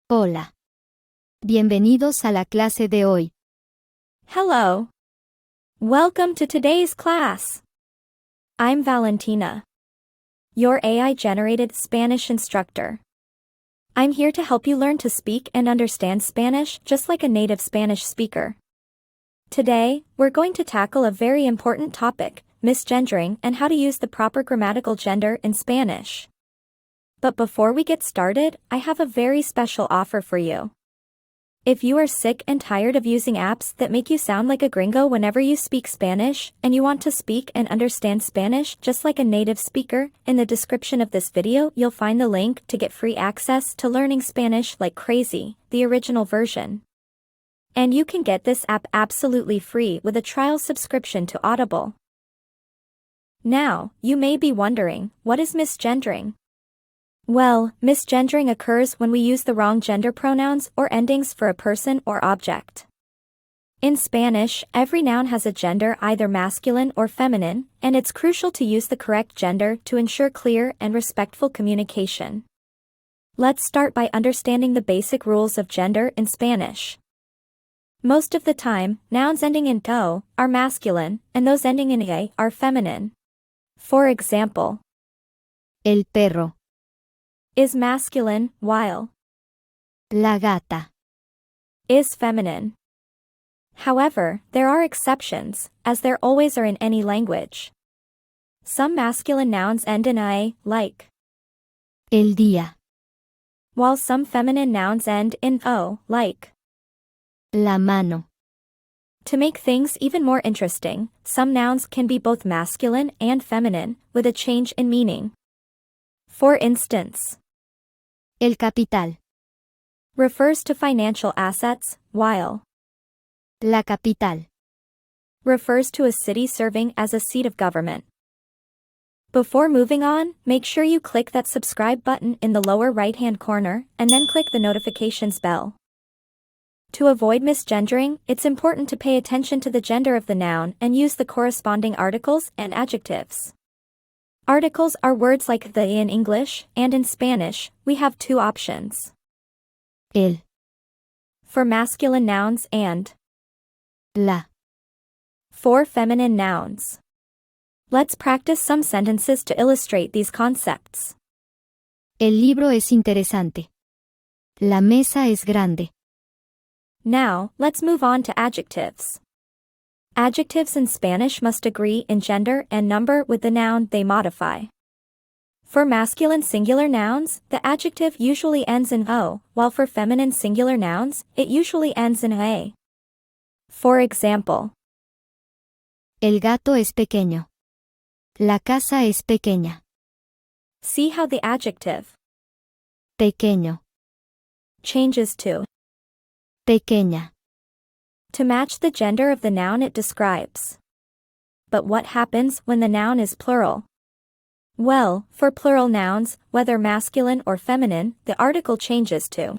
Hola. Bienvenidos a la clase de hoy. Hello. Welcome to today's class. I'm Valentina, your AI-generated Spanish instructor. I'm here to help you learn to speak and understand Spanish just like a native Spanish speaker. Today, we're going to tackle a very important topic, misgendering and how to use the proper grammatical gender in Spanish. But before we get started, I have a very special offer for you. If you are sick and tired of using apps that make you sound like a gringo whenever you speak Spanish, and you want to speak and understand Spanish just like a native speaker, in the description of this video you'll find the link to get free access to learning Spanish like crazy, the original version. And you can get this app absolutely free with a trial subscription to Audible. Now, you may be wondering, what is misgendering? Well, misgendering occurs when we use the wrong gender pronouns or endings for a person or object. In Spanish, every noun has a gender either masculine or feminine, and it's crucial to use the correct gender to ensure clear and respectful communication. Let's start by understanding the basic rules of gender in Spanish. Most of the time, nouns ending in "o" are masculine, and those ending in "e" are feminine. For example, El perro. Is masculine, while La gata. is feminine. However, there are exceptions, as there always are in any language. Some masculine nouns end in "a", like El día. while some feminine nouns end in "o", like La mano. To make things even more interesting, some nouns can be both masculine and feminine, with a change in meaning. For instance, El capital. refers to financial assets, while La capital. refers to a city serving as a seat of government. Before moving on, make sure you click that subscribe button in the lower right-hand corner, and then click the notifications bell. To avoid misgendering, it's important to pay attention to the gender of the noun and use the corresponding articles and adjectives. Articles are words like the in English, and in Spanish, we have two options. El. For masculine nouns and La. for feminine nouns. Let's practice some sentences to illustrate these concepts. El libro es interesante. La mesa es grande. Now, let's move on to adjectives. Adjectives in Spanish must agree in gender and number with the noun they modify. For masculine singular nouns, the adjective usually ends in "o", while for feminine singular nouns, it usually ends in "a". For example, El gato es pequeño. La casa es pequeña. see how the adjective Pequeño. changes to Pequeña. to match the gender of the noun it describes. But what happens when the noun is plural? Well, for plural nouns, whether masculine or feminine, the article changes to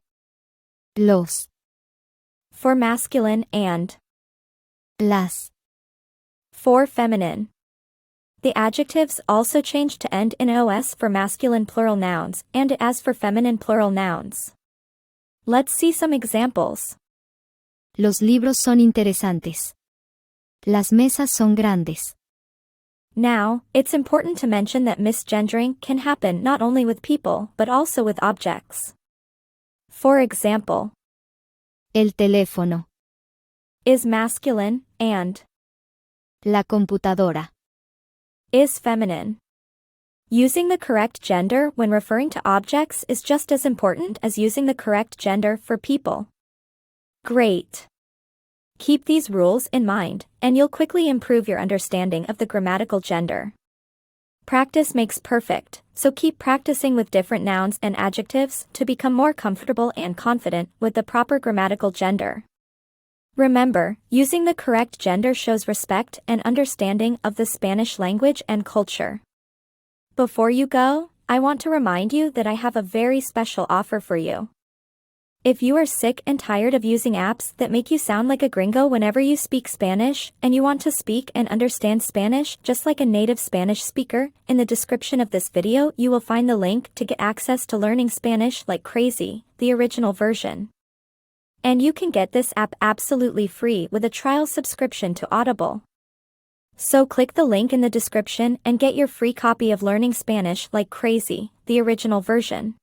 Los. for masculine and Las. for feminine. The adjectives also change to end in "os" for masculine plural nouns and "as" for feminine plural nouns. Let's see some examples. Los libros son interesantes. Las mesas son grandes. Now, it's important to mention that misgendering can happen not only with people but also with objects. For example, El teléfono. is masculine and La computadora. is feminine. Using the correct gender when referring to objects is just as important as using the correct gender for people. Great! Keep these rules in mind, and you'll quickly improve your understanding of the grammatical gender. Practice makes perfect, so keep practicing with different nouns and adjectives to become more comfortable and confident with the proper grammatical gender. Remember, using the correct gender shows respect and understanding of the Spanish language and culture. Before you go, I want to remind you that I have a very special offer for you. If you are sick and tired of using apps that make you sound like a gringo whenever you speak Spanish, and you want to speak and understand Spanish just like a native Spanish speaker, in the description of this video you will find the link to get access to learning Spanish like crazy, the original version. And you can get this app absolutely free with a trial subscription to Audible. So click the link in the description and get your free copy of Learning Spanish like Crazy, the original version.